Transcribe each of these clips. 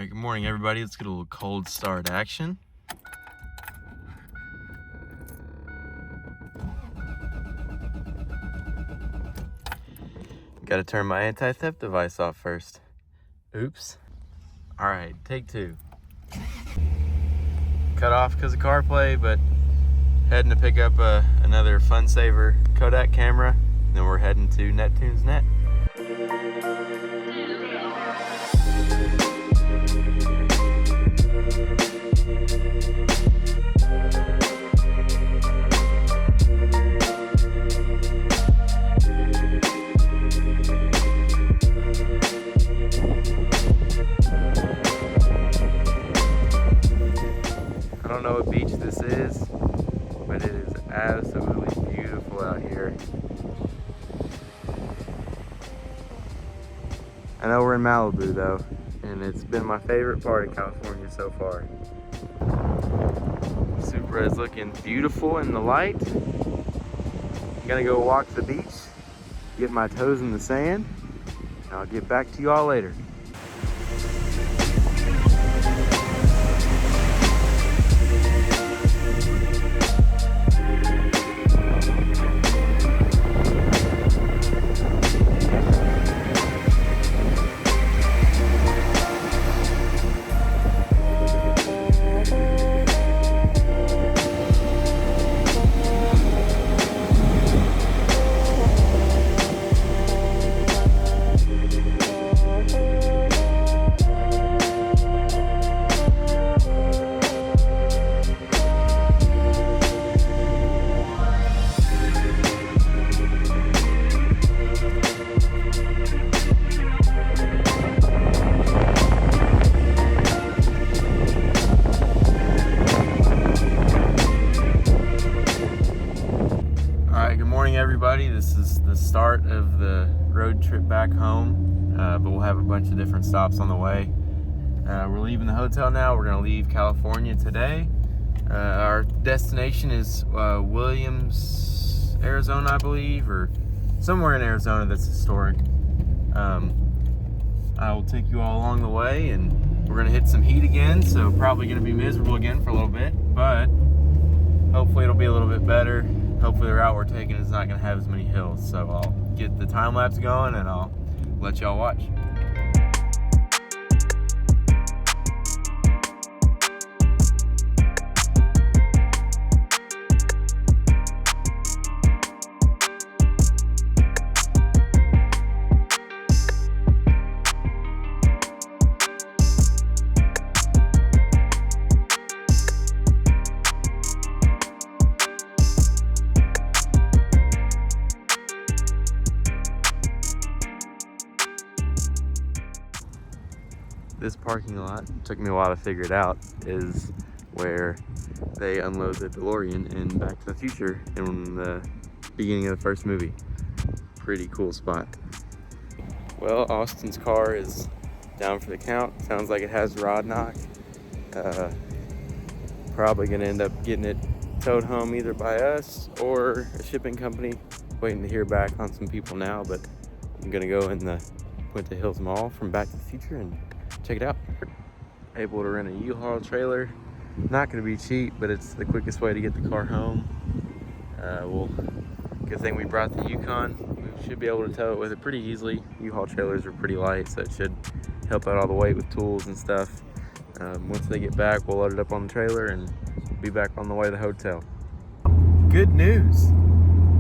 Alright, good morning everybody. Let's get a little cold start action. Gotta turn my anti-theft device off first. Oops. Alright, take two. Cut off because of CarPlay, but heading to pick up another Fun Saver Kodak camera. And then we're heading to Neptune's Net. I don't know what beach this is, but it is absolutely beautiful out here. I know we're in Malibu though, and it's been my favorite part of California so far. Supra is looking beautiful in the light. I'm gonna go walk the beach, get my toes in the sand, and I'll get back to you all later. Everybody, this is the start of the road trip back home, but we'll have a bunch of different stops on the way. We're leaving the hotel now. We're going to leave California today. Our destination is Williams, Arizona, I believe, or somewhere in Arizona that's historic. I will take you all along the way, and we're going to hit some heat again, so probably going to be miserable again for a little bit, but hopefully it'll be a little bit better. Hopefully the route we're taking is not going to have as many hills. So I'll get the time lapse going and I'll let y'all watch. This parking lot, took me a while to figure it out, is where they unload the DeLorean in Back to the Future in the beginning of the first movie. Pretty cool spot. Well, Austin's car is down for the count. Sounds like it has rod knock. Probably gonna end up getting it towed home either by us or a shipping company. Waiting to hear back on some people now, but I'm gonna go in the Puente Hills Mall from Back to the Future and check it out. Able to rent a U-Haul trailer. Not going to be cheap, but it's the quickest way to get the car home. Good thing we brought the Yukon. We should be able to tow it with it pretty easily. U-Haul trailers are pretty light, so it should help out all the weight with tools and stuff. Once they get back, we'll load it up on the trailer and be back on the way to the hotel. Good news.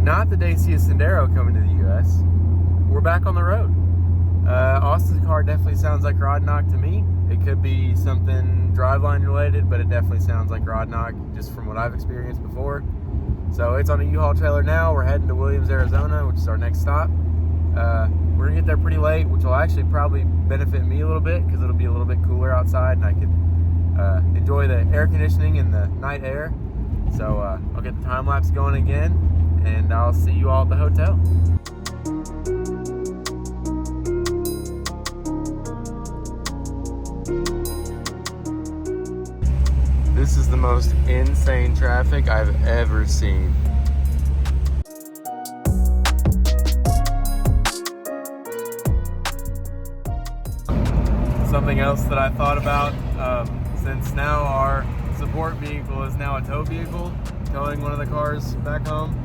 Not the Dacia Sandero coming to the US. We're back on the road. Austin's car definitely sounds like rod knock to me. It could be something driveline related, but it definitely sounds like rod knock just from what I've experienced before. So it's on a U-Haul trailer now. We're heading to Williams, Arizona, which is our next stop. We're gonna get there pretty late, which will actually probably benefit me a little bit because it'll be a little bit cooler outside and I can enjoy the air conditioning and the night air. So I'll get the time lapse going again and I'll see you all at the hotel. This is the most insane traffic I've ever seen. something else that I thought about, since now our support vehicle is now a tow vehicle, towing one of the cars back home,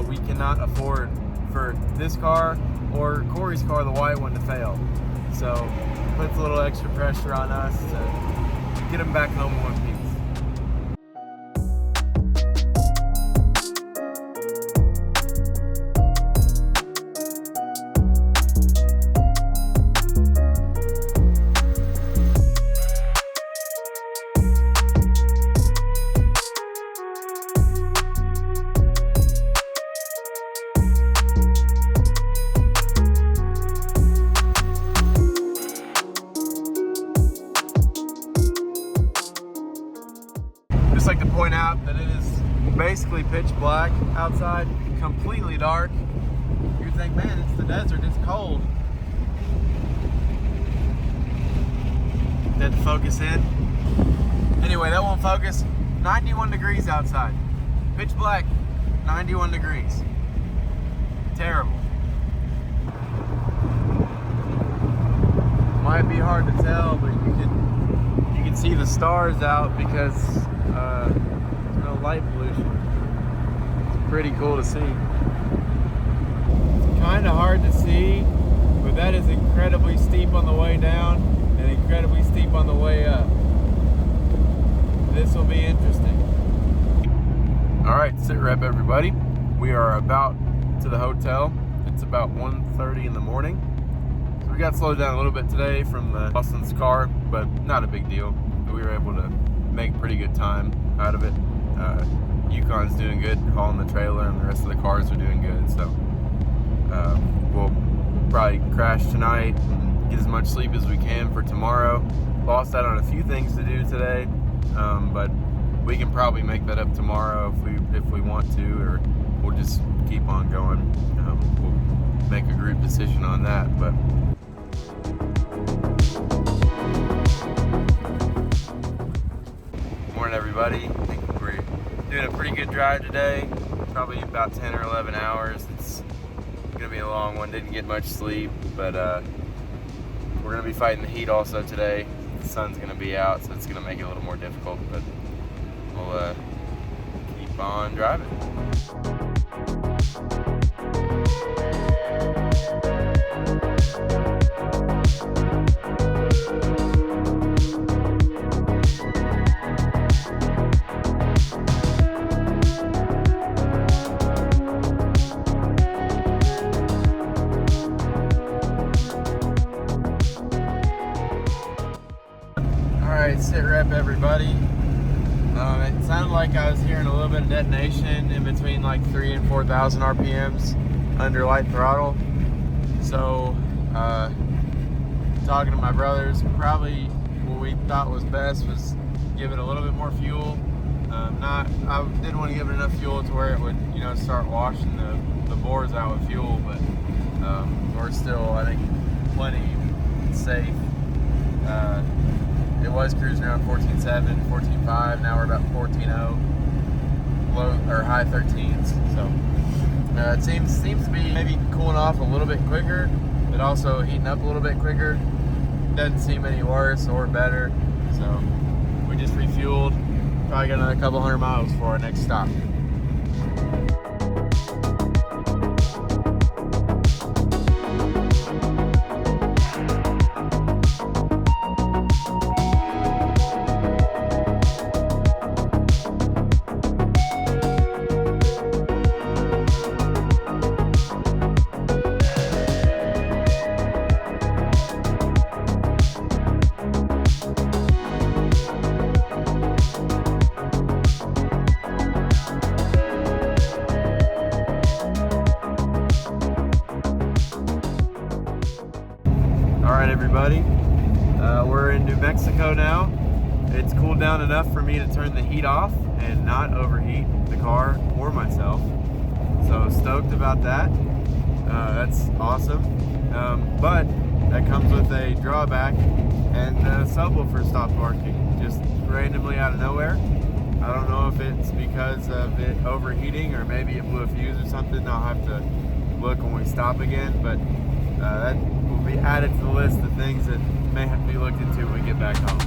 we cannot afford for this car or Corey's car, the white one, to fail. So it puts a little extra pressure on us to get them back home in one piece. Just like to point out that it is basically pitch black outside, completely dark. You would think, man, it's the desert, it's cold. Did focus in. Anyway, that won't focus. 91 degrees outside. Pitch black, 91 degrees. Terrible. Might be hard to tell, but you can see the stars out because there's no light pollution. It's pretty cool to see. It's kind of hard to see, but that is incredibly steep on the way down and incredibly steep on the way up. This will be interesting. All right, sit rep everybody. We are about to the hotel. It's about 1:30 in the morning. So we got slowed down a little bit today from Austin's car, but not a big deal. We were able to make pretty good time out of it. Yukon's doing good hauling the trailer, and the rest of the cars are doing good. So we'll probably crash tonight and get as much sleep as we can for tomorrow. Lost out on a few things to do today, but we can probably make that up tomorrow if we want to, or we'll just keep on going. We'll make a group decision on that. But morning, everybody. I think we're doing a pretty good drive today. Probably about 10 or 11 hours. It's gonna be a long one. Didn't get much sleep, but we're gonna be fighting the heat also today. The sun's gonna be out, so it's gonna make it a little more difficult, but we'll keep on driving. Alright, sit rep everybody. It sounded like I was hearing a little bit of detonation in between like 3,000 and 4,000 RPMs under light throttle. So, talking to my brothers, probably what we thought was best was give it a little bit more fuel. I didn't want to give it enough fuel to where it would, start washing the bores out with fuel, but we're still, I think, plenty safe. It was cruising around 14.7, 14.5. Now we're about 14.0, low or high 13s. So it seems to be maybe cooling off a little bit quicker, but also heating up a little bit quicker. Doesn't seem any worse or better. So we just refueled. Probably got another couple 100 miles for our next stop. Alright everybody, we're in New Mexico now. It's cooled down enough for me to turn the heat off and not overheat the car or myself. So stoked about that. That's awesome. But that comes with a drawback, and the subwoofer stopped working just randomly out of nowhere. I don't know if it's because of it overheating or maybe it blew a fuse or something. I'll have to look when we stop again, but that will be added to the list of things that may have to be looked into when we get back home.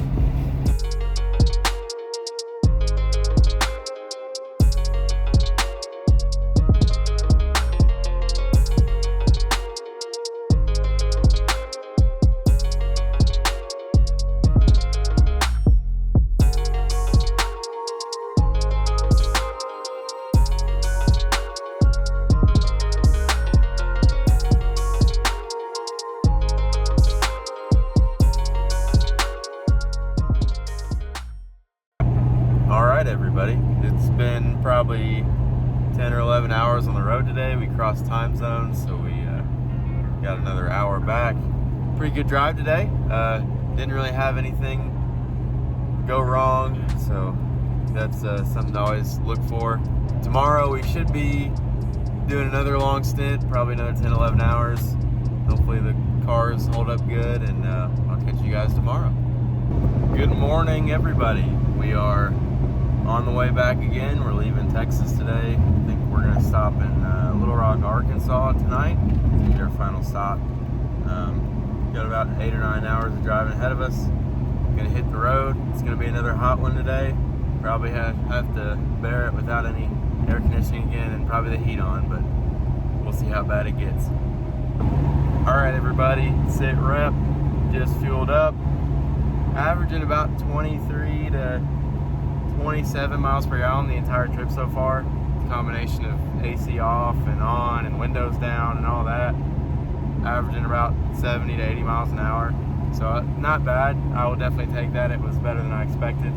Alright everybody, it's been probably 10 or 11 hours on the road today. We crossed time zones, so we got another hour back. Pretty good drive today. Didn't really have anything go wrong, so that's something to always look for. Tomorrow we should be doing another long stint, probably another 10, 11 hours. Hopefully the cars hold up good, and I'll catch you guys tomorrow. Good morning everybody. We are on the way back again. We're leaving Texas today. I think we're gonna stop in Little Rock, Arkansas tonight. Be our final stop. Got about 8 or 9 hours of driving ahead of us. Gonna hit the road. It's gonna be another hot one today. Probably have to bear it without any air conditioning again and probably the heat on, but we'll see how bad it gets. All right, everybody, sit rep, just fueled up. Averaging about 23 to 27 miles per gallon the entire trip so far. It's a combination of AC off and on and windows down and all that. Averaging about 70 to 80 miles an hour. So not bad. I will definitely take that. It was better than I expected.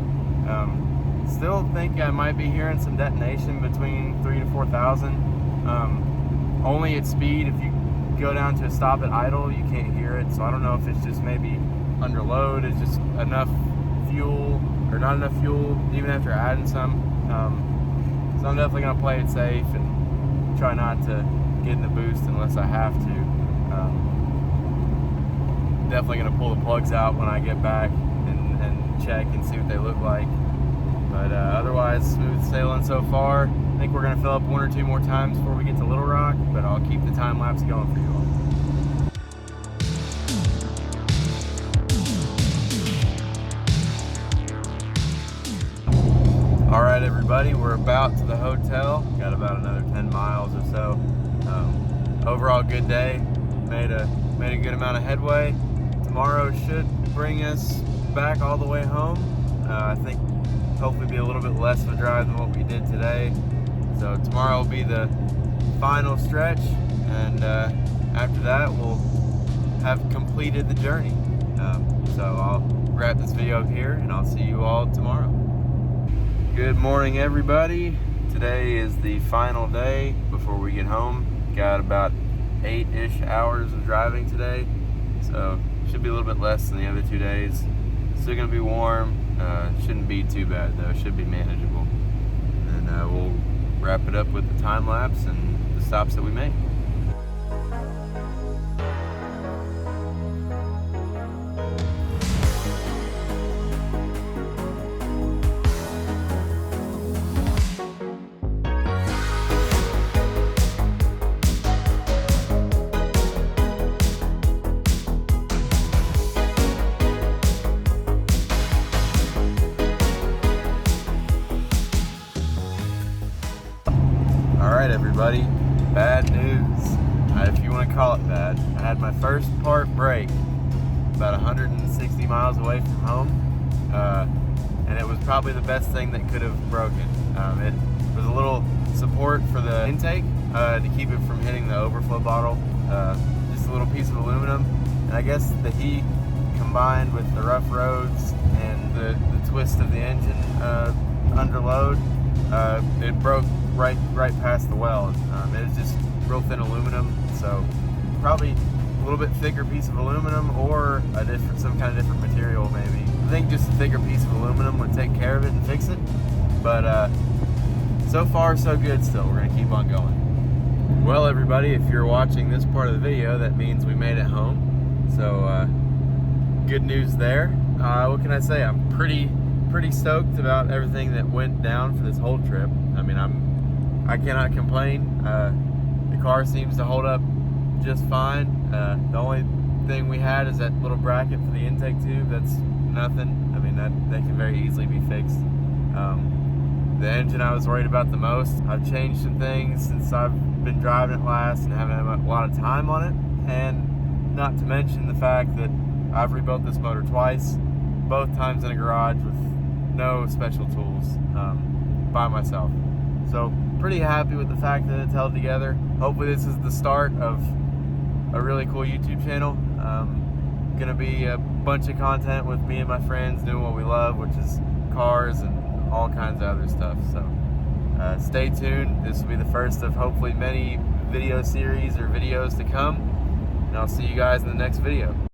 Still think I might be hearing some detonation between 3 to 4,000. Only at speed. If you go down to a stop at idle, you can't hear it. So I don't know if it's just maybe under load. It's just enough fuel or not enough fuel even after adding some. So I'm definitely gonna play it safe and try not to get in the boost unless I have to. Definitely gonna pull the plugs out when I get back and check and see what they look like. But otherwise, smooth sailing so far. I think we're gonna fill up 1 or 2 more times before we get to Little Rock, but I'll keep the time lapse going for you all. All right, everybody, we're about to the hotel. Got about another 10 miles or so. Overall, good day. Made a good amount of headway. Tomorrow should bring us back all the way home. I think hopefully be a little bit less of a drive than what we did today. So tomorrow will be the final stretch, and after that we'll have completed the journey. So I'll wrap this video up here, and I'll see you all tomorrow. Good morning everybody. Today is the final day before we get home. Got about 8-ish hours of driving today, so should be a little bit less than the other 2 days. Still gonna be warm. Shouldn't be too bad though. Should be manageable. And we'll wrap it up with the time lapse and the stops that we made. Alright everybody, bad news, if you want to call it bad. I had my first part break about 160 miles away from home, and it was probably the best thing that could have broken. It was a little support for the intake to keep it from hitting the overflow bottle, just a little piece of aluminum, and I guess the heat combined with the rough roads and the twist of the engine under load, it broke right past the weld. It was just real thin aluminum, so probably a little bit thicker piece of aluminum or some kind of different material maybe. I think just a thicker piece of aluminum would take care of it and fix it, but so far so good still. We're gonna keep on going. Well everybody, if you're watching this part of the video, that means we made it home, so good news there. What can I say? I'm pretty stoked about everything that went down for this whole trip. I mean, I cannot complain. The car seems to hold up just fine. The only thing we had is that little bracket for the intake tube. That's nothing. I mean, that can very easily be fixed. The engine I was worried about the most. I've changed some things since I've been driving it last and haven't had a lot of time on it. And not to mention the fact that I've rebuilt this motor twice, both times in a garage with no special tools, by myself. So pretty happy with the fact that it's held together. Hopefully this is the start of a really cool YouTube channel. Gonna be a bunch of content with me and my friends doing what we love, which is cars and all kinds of other stuff. So stay tuned. This will be the first of hopefully many video series or videos to come, and I'll see you guys in the next video.